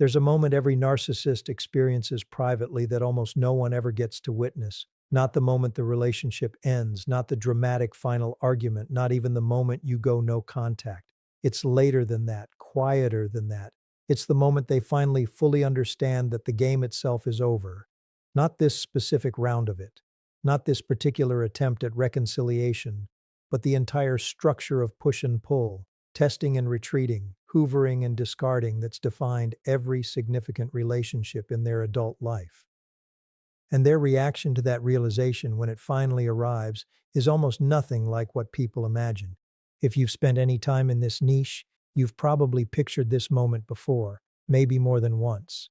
There's a moment every narcissist experiences privately that almost no one ever gets to witness. Not the moment the relationship ends, not the dramatic final argument, not even the moment you go no contact. It's later than that, quieter than that. It's the moment they finally fully understand that the game itself is over. Not this specific round of it, not this particular attempt at reconciliation, but the entire structure of push and pull, testing and retreating, hoovering and discarding that's defined every significant relationship in their adult life. And their reaction to that realization when it finally arrives is almost nothing like what people imagine. If you've spent any time in this niche, you've probably pictured this moment before, maybe more than once.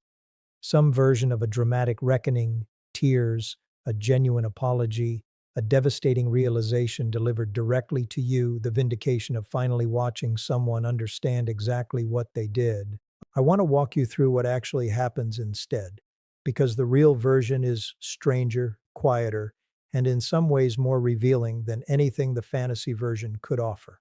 Some version of a dramatic reckoning, tears, a genuine apology, a devastating realization delivered directly to you, the vindication of finally watching someone understand exactly what they did. I want to walk you through what actually happens instead, because the real version is stranger, quieter, and in some ways more revealing than anything the fantasy version could offer.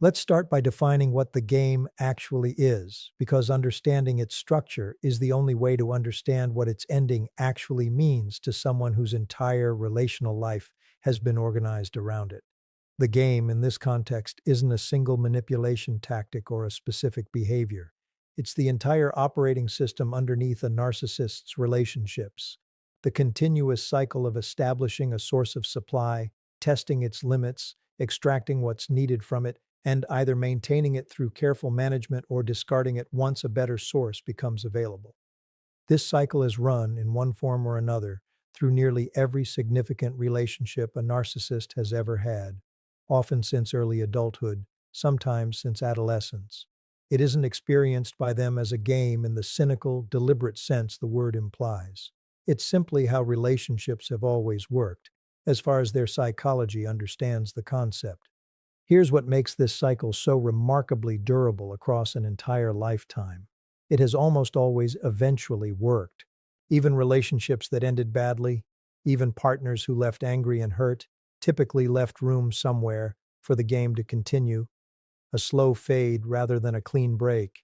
Let's start by defining what the game actually is, because understanding its structure is the only way to understand what its ending actually means to someone whose entire relational life has been organized around it. The game, in this context, isn't a single manipulation tactic or a specific behavior. It's the entire operating system underneath a narcissist's relationships. The continuous cycle of establishing a source of supply, testing its limits, extracting what's needed from it, and either maintaining it through careful management or discarding it once a better source becomes available. This cycle is run, in one form or another, through nearly every significant relationship a narcissist has ever had, often since early adulthood, sometimes since adolescence. It isn't experienced by them as a game in the cynical, deliberate sense the word implies. It's simply how relationships have always worked, as far as their psychology understands the concept. Here's what makes this cycle so remarkably durable across an entire lifetime. It has almost always eventually worked. Even relationships that ended badly, even partners who left angry and hurt, typically left room somewhere for the game to continue. A slow fade rather than a clean break.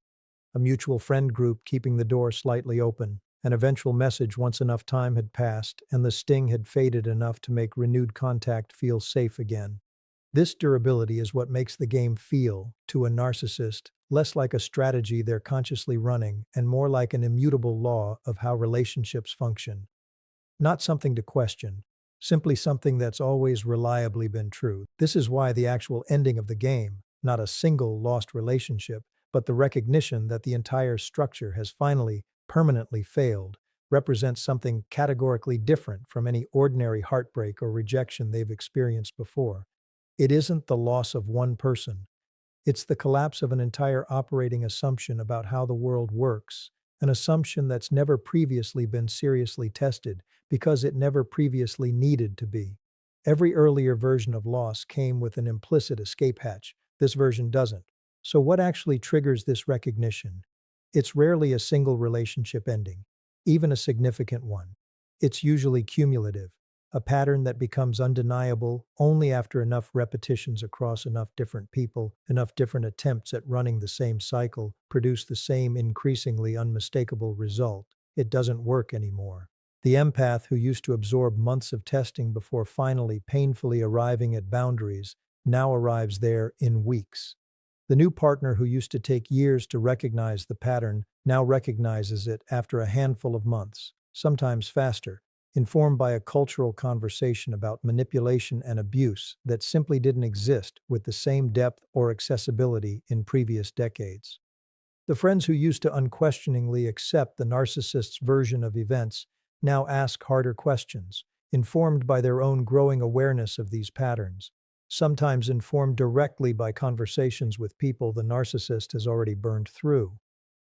A mutual friend group keeping the door slightly open. An eventual message once enough time had passed and the sting had faded enough to make renewed contact feel safe again. This durability is what makes the game feel, to a narcissist, less like a strategy they're consciously running and more like an immutable law of how relationships function. Not something to question, simply something that's always reliably been true. This is why the actual ending of the game, not a single lost relationship, but the recognition that the entire structure has finally, permanently failed, represents something categorically different from any ordinary heartbreak or rejection they've experienced before. It isn't the loss of one person. It's the collapse of an entire operating assumption about how the world works, an assumption that's never previously been seriously tested because it never previously needed to be. Every earlier version of loss came with an implicit escape hatch. This version doesn't. So what actually triggers this recognition? It's rarely a single relationship ending, even a significant one. It's usually cumulative, a pattern that becomes undeniable only after enough repetitions across enough different people, enough different attempts at running the same cycle, produce the same increasingly unmistakable result. It doesn't work anymore. The empath who used to absorb months of testing before finally painfully arriving at boundaries now arrives there in weeks. The new partner who used to take years to recognize the pattern now recognizes it after a handful of months, sometimes faster, informed by a cultural conversation about manipulation and abuse that simply didn't exist with the same depth or accessibility in previous decades. The friends who used to unquestioningly accept the narcissist's version of events now ask harder questions, informed by their own growing awareness of these patterns, sometimes informed directly by conversations with people the narcissist has already burned through.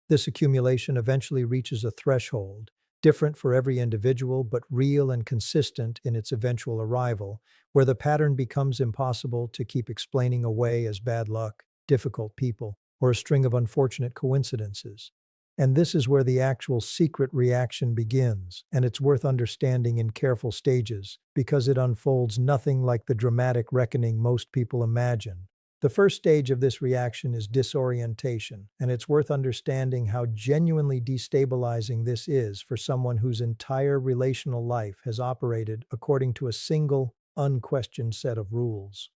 This accumulation eventually reaches a threshold, different for every individual but real and consistent in its eventual arrival, where the pattern becomes impossible to keep explaining away as bad luck, difficult people, or a string of unfortunate coincidences. And this is where the actual secret reaction begins, and it's worth understanding in careful stages, because it unfolds nothing like the dramatic reckoning most people imagine. The first stage of this reaction is disorientation, and it's worth understanding how genuinely destabilizing this is for someone whose entire relational life has operated according to a single, unquestioned set of rules.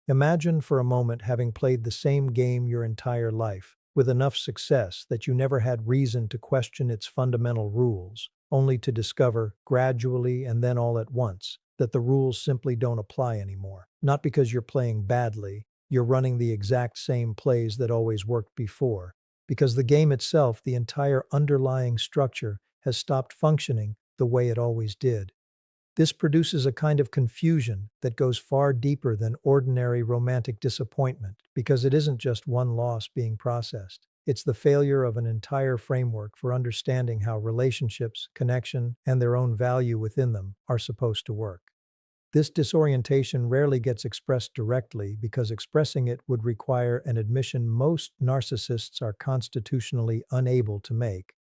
Imagine for a moment having played the same game your entire life, with enough success that you never had reason to question its fundamental rules, only to discover, gradually and then all at once, that the rules simply don't apply anymore. Not because you're playing badly, you're running the exact same plays that always worked before, because the game itself, the entire underlying structure, has stopped functioning the way it always did. This produces a kind of confusion that goes far deeper than ordinary romantic disappointment, because it isn't just one loss being processed. It's the failure of an entire framework for understanding how relationships, connection, and their own value within them are supposed to work. This disorientation rarely gets expressed directly because expressing it would require an admission most narcissists are constitutionally unable to make,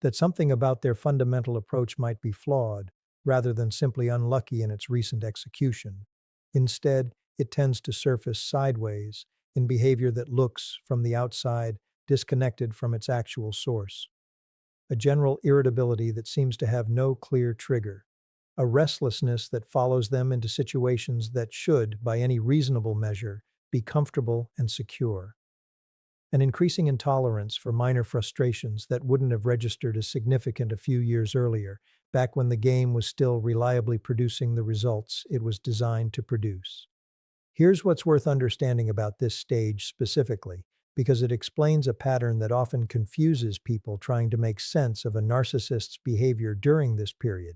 that something about their fundamental approach might be flawed, rather than simply unlucky in its recent execution. Instead, it tends to surface sideways in behavior that looks, from the outside, disconnected from its actual source. A general irritability that seems to have no clear trigger, a restlessness that follows them into situations that should, by any reasonable measure, be comfortable and secure. An increasing intolerance for minor frustrations that wouldn't have registered as significant a few years earlier, back when the game was still reliably producing the results it was designed to produce. Here's what's worth understanding about this stage specifically, because it explains a pattern that often confuses people trying to make sense of a narcissist's behavior during this period.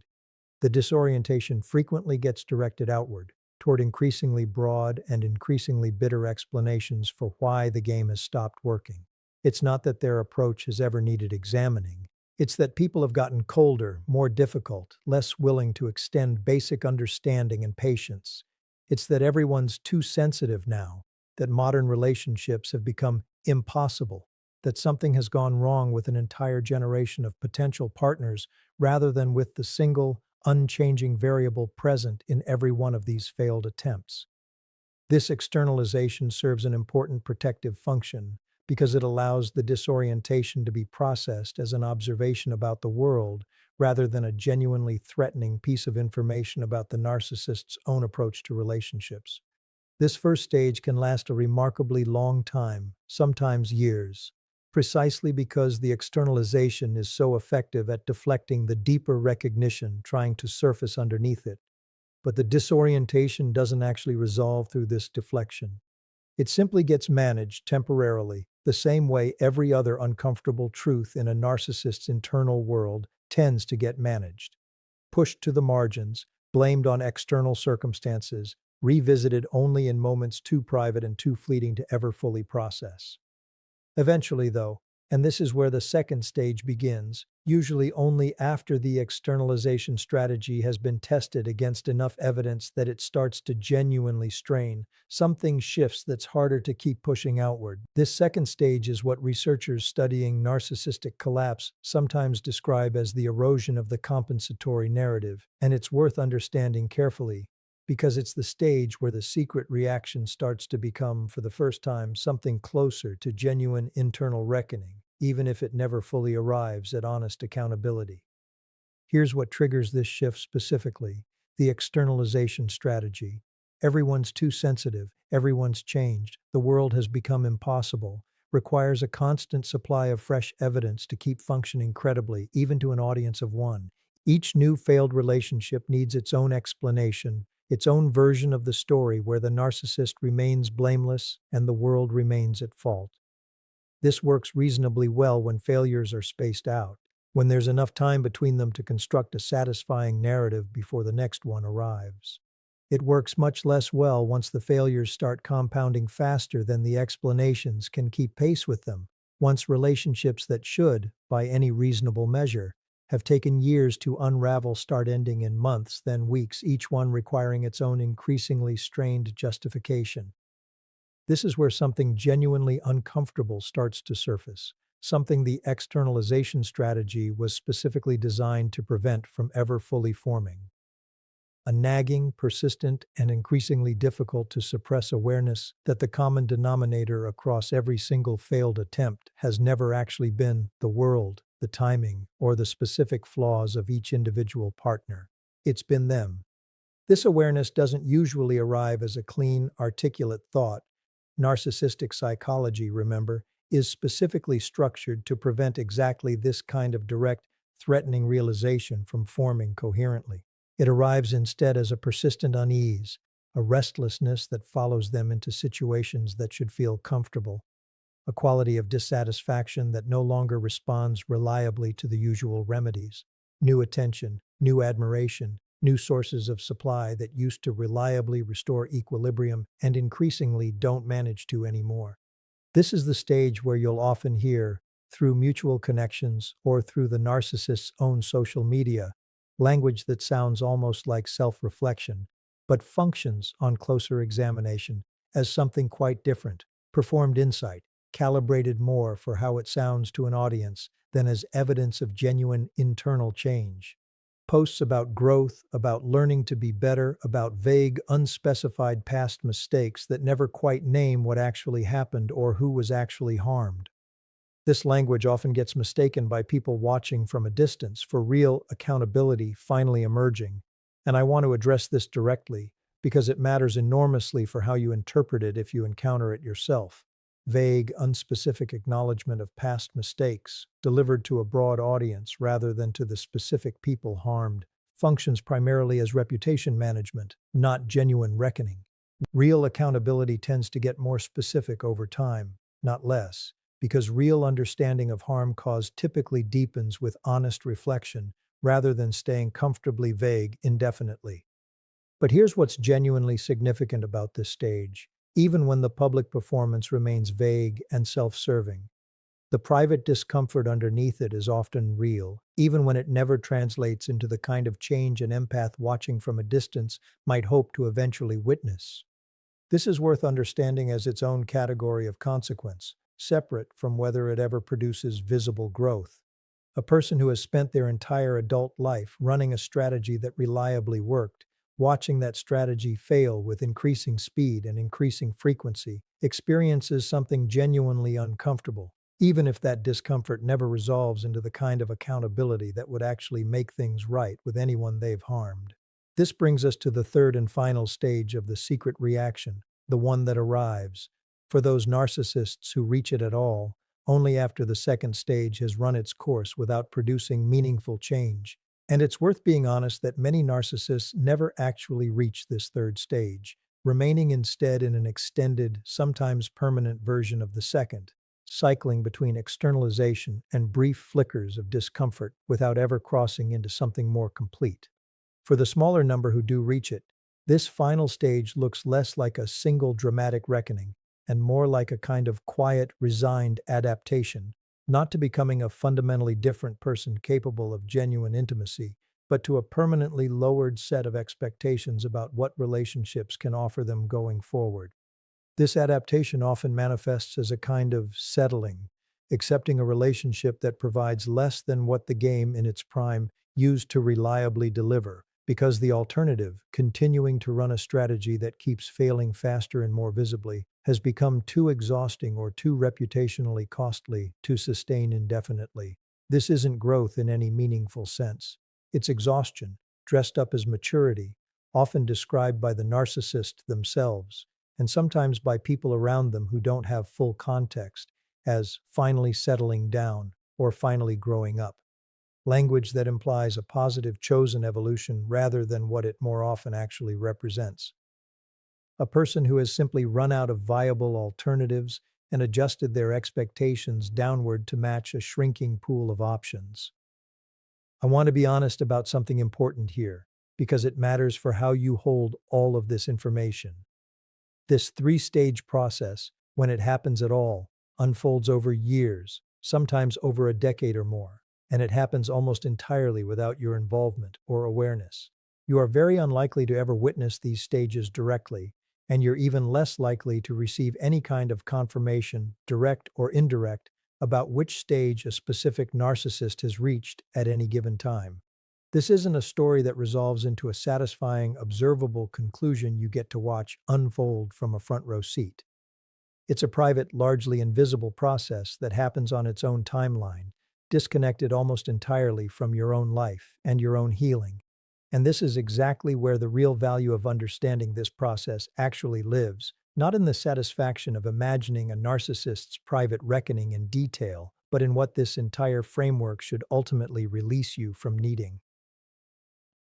The disorientation frequently gets directed outward, toward increasingly broad and increasingly bitter explanations for why the game has stopped working. It's not that their approach has ever needed examining. It's that people have gotten colder, more difficult, less willing to extend basic understanding and patience. It's that everyone's too sensitive now, that modern relationships have become impossible, that something has gone wrong with an entire generation of potential partners rather than with the single, unchanging variable present in every one of these failed attempts. This externalization serves an important protective function because it allows the disorientation to be processed as an observation about the world rather than a genuinely threatening piece of information about the narcissist's own approach to relationships. This first stage can last a remarkably long time, sometimes years, precisely because the externalization is so effective at deflecting the deeper recognition trying to surface underneath it. But the disorientation doesn't actually resolve through this deflection. It simply gets managed temporarily, the same way every other uncomfortable truth in a narcissist's internal world tends to get managed. Pushed to the margins, blamed on external circumstances, revisited only in moments too private and too fleeting to ever fully process. Eventually, though, and this is where the second stage begins, usually only after the externalization strategy has been tested against enough evidence that it starts to genuinely strain, something shifts that's harder to keep pushing outward. This second stage is what researchers studying narcissistic collapse sometimes describe as the erosion of the compensatory narrative, and it's worth understanding carefully, because it's the stage where the secret reaction starts to become, for the first time, something closer to genuine internal reckoning, even if it never fully arrives at honest accountability. Here's what triggers this shift specifically: the externalization strategy. Everyone's too sensitive, everyone's changed, the world has become impossible, requires a constant supply of fresh evidence to keep functioning credibly, even to an audience of one. Each new failed relationship needs its own explanation, its own version of the story where the narcissist remains blameless and the world remains at fault. This works reasonably well when failures are spaced out, when there's enough time between them to construct a satisfying narrative before the next one arrives. It works much less well once the failures start compounding faster than the explanations can keep pace with them, once relationships that should, by any reasonable measure, have taken years to unravel start ending in months, then weeks, each one requiring its own increasingly strained justification. This is where something genuinely uncomfortable starts to surface, something the externalization strategy was specifically designed to prevent from ever fully forming. a nagging, persistent, and increasingly difficult to suppress awareness that the common denominator across every single failed attempt has never actually been the world, the timing, or the specific flaws of each individual partner. It's been them. This awareness doesn't usually arrive as a clean, articulate thought. Narcissistic psychology, remember, is specifically structured to prevent exactly this kind of direct, threatening realization from forming coherently. It arrives instead as a persistent unease, a restlessness that follows them into situations that should feel comfortable, a quality of dissatisfaction that no longer responds reliably to the usual remedies. New attention, new admiration, new sources of supply that used to reliably restore equilibrium and increasingly don't manage to anymore. This is the stage where you'll often hear, through mutual connections or through the narcissist's own social media, language that sounds almost like self-reflection, but functions on closer examination as something quite different, performed insight, calibrated more for how it sounds to an audience than as evidence of genuine internal change. Posts about growth, about learning to be better, about vague, unspecified past mistakes that never quite name what actually happened or who was actually harmed. This language often gets mistaken by people watching from a distance for real accountability finally emerging. And I want to address this directly because it matters enormously for how you interpret it if you encounter it yourself. Vague, unspecific acknowledgement of past mistakes, delivered to a broad audience rather than to the specific people harmed, functions primarily as reputation management, not genuine reckoning. Real accountability tends to get more specific over time, not less, because real understanding of harm caused typically deepens with honest reflection rather than staying comfortably vague indefinitely. But here's what's genuinely significant about this stage. Even when the public performance remains vague and self-serving, the private discomfort underneath it is often real, even when it never translates into the kind of change an empath watching from a distance might hope to eventually witness. This is worth understanding as its own category of consequence, separate from whether it ever produces visible growth. A person who has spent their entire adult life running a strategy that reliably worked, watching that strategy fail with increasing speed and increasing frequency, experiences something genuinely uncomfortable, even if that discomfort never resolves into the kind of accountability that would actually make things right with anyone they've harmed. This brings us to the third and final stage of the secret reaction, the one that arrives, for those narcissists who reach it at all, only after the second stage has run its course without producing meaningful change. And it's worth being honest that many narcissists never actually reach this third stage, remaining instead in an extended, sometimes permanent version of the second, cycling between externalization and brief flickers of discomfort without ever crossing into something more complete. For the smaller number who do reach it, this final stage looks less like a single dramatic reckoning and more like a kind of quiet, resigned adaptation, not to becoming a fundamentally different person capable of genuine intimacy, but to a permanently lowered set of expectations about what relationships can offer them going forward. This adaptation often manifests as a kind of settling, accepting a relationship that provides less than what the game in its prime used to reliably deliver, because the alternative, continuing to run a strategy that keeps failing faster and more visibly, has become too exhausting or too reputationally costly to sustain indefinitely. This isn't growth in any meaningful sense. It's exhaustion, dressed up as maturity, often described by the narcissist themselves, and sometimes by people around them who don't have full context, as finally settling down or finally growing up. Language that implies a positive chosen evolution rather than what it more often actually represents. A person who has simply run out of viable alternatives and adjusted their expectations downward to match a shrinking pool of options. I want to be honest about something important here, because it matters for how you hold all of this information. This three-stage process, when it happens at all, unfolds over years, sometimes over a decade or more, and it happens almost entirely without your involvement or awareness. You are very unlikely to ever witness these stages directly, and you're even less likely to receive any kind of confirmation, direct or indirect, about which stage a specific narcissist has reached at any given time. This isn't a story that resolves into a satisfying, observable conclusion you get to watch unfold from a front row seat. It's a private, largely invisible process that happens on its own timeline, disconnected almost entirely from your own life and your own healing. And this is exactly where the real value of understanding this process actually lives, not in the satisfaction of imagining a narcissist's private reckoning in detail, but in what this entire framework should ultimately release you from needing.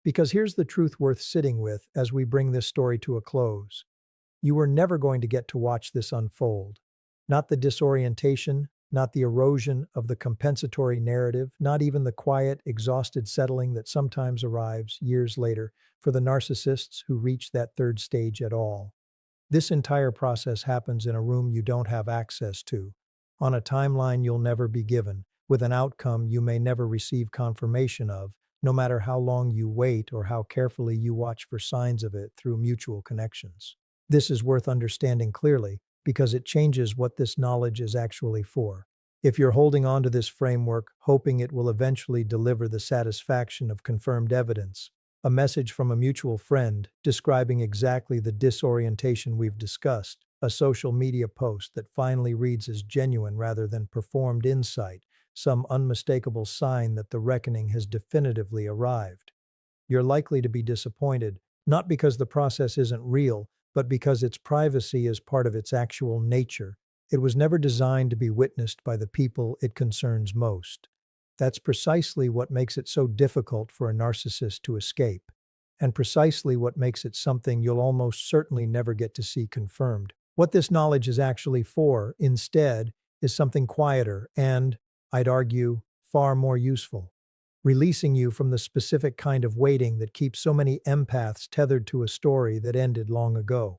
Because here's the truth worth sitting with as we bring this story to a close. You were never going to get to watch this unfold. Not the disorientation, not the erosion of the compensatory narrative, not even the quiet, exhausted settling that sometimes arrives years later for the narcissists who reach that third stage at all. This entire process happens in a room you don't have access to, on a timeline you'll never be given, with an outcome you may never receive confirmation of, no matter how long you wait or how carefully you watch for signs of it through mutual connections. This is worth understanding clearly because it changes what this knowledge is actually for. If you're holding on to this framework, hoping it will eventually deliver the satisfaction of confirmed evidence, a message from a mutual friend describing exactly the disorientation we've discussed, a social media post that finally reads as genuine rather than performed insight, some unmistakable sign that the reckoning has definitively arrived. You're likely to be disappointed, not because the process isn't real, but because its privacy is part of its actual nature. It was never designed to be witnessed by the people it concerns most. That's precisely what makes it so difficult for a narcissist to escape, and precisely what makes it something you'll almost certainly never get to see confirmed. What this knowledge is actually for, instead, is something quieter and, I'd argue, far more useful. Releasing you from the specific kind of waiting that keeps so many empaths tethered to a story that ended long ago.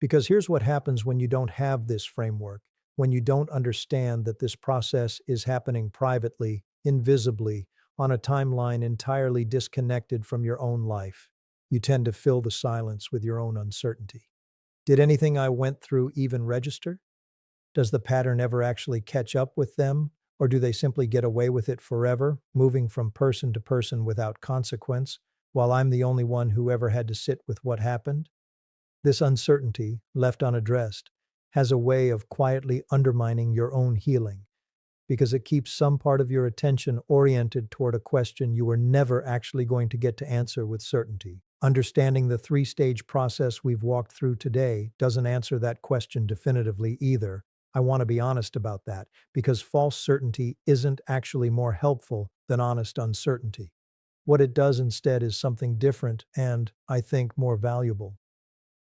Because here's what happens when you don't have this framework, when you don't understand that this process is happening privately, invisibly, on a timeline entirely disconnected from your own life. You tend to fill the silence with your own uncertainty. Did anything I went through even register? Does the pattern ever actually catch up with them? Or do they simply get away with it forever, moving from person to person without consequence, while I'm the only one who ever had to sit with what happened? This uncertainty, left unaddressed, has a way of quietly undermining your own healing, because it keeps some part of your attention oriented toward a question you were never actually going to get to answer with certainty. Understanding the three-stage process we've walked through today doesn't answer that question definitively either. I want to be honest about that, because false certainty isn't actually more helpful than honest uncertainty. What it does instead is something different and, I think, more valuable.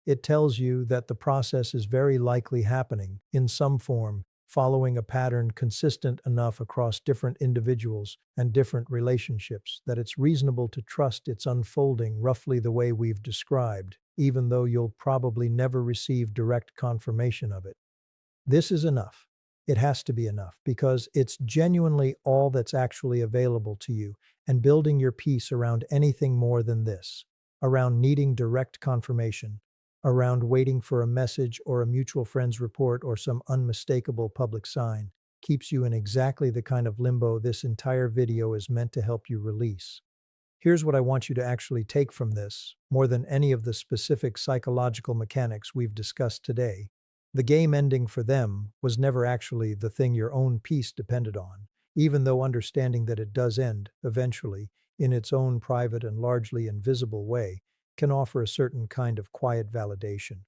It tells you that the process is very likely happening, in some form, following a pattern consistent enough across different individuals and different relationships that it's reasonable to trust it's unfolding roughly the way we've described, even though you'll probably never receive direct confirmation of it. This is enough. It has to be enough because it's genuinely all that's actually available to you, and building your peace around anything more than this, around needing direct confirmation, around waiting for a message or a mutual friend's report or some unmistakable public sign, keeps you in exactly the kind of limbo this entire video is meant to help you release. Here's what I want you to actually take from this, more than any of the specific psychological mechanics we've discussed today. The game ending for them was never actually the thing your own peace depended on, even though understanding that it does end, eventually, in its own private and largely invisible way, can offer a certain kind of quiet validation.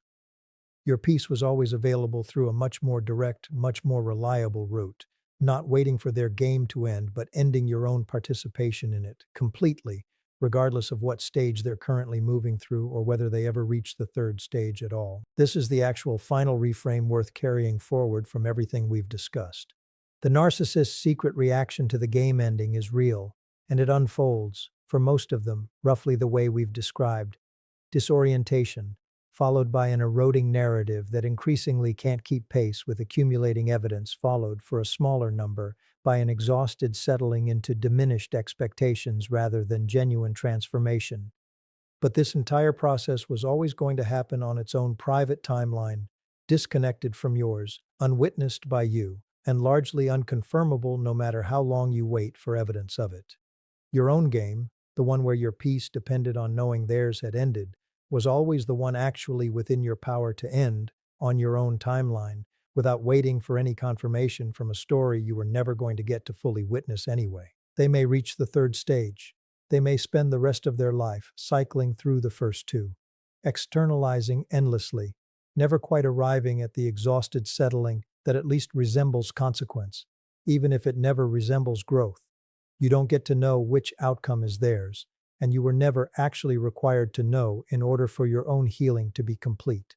Your peace was always available through a much more direct, much more reliable route, not waiting for their game to end, but ending your own participation in it completely, regardless of what stage they're currently moving through or whether they ever reach the third stage at all. This is the actual final reframe worth carrying forward from everything we've discussed. The narcissist's secret reaction to the game ending is real, and it unfolds, for most of them, roughly the way we've described. Disorientation, followed by an eroding narrative that increasingly can't keep pace with accumulating evidence, followed for a smaller number by an exhausted settling into diminished expectations rather than genuine transformation. But this entire process was always going to happen on its own private timeline, disconnected from yours, unwitnessed by you, and largely unconfirmable no matter how long you wait for evidence of it. Your own game, the one where your peace depended on knowing theirs had ended, was always the one actually within your power to end, on your own timeline, without waiting for any confirmation from a story you were never going to get to fully witness anyway. They may reach the third stage. They may spend the rest of their life cycling through the first two, externalizing endlessly, never quite arriving at the exhausted settling that at least resembles consequence, even if it never resembles growth. You don't get to know which outcome is theirs, and you were never actually required to know in order for your own healing to be complete.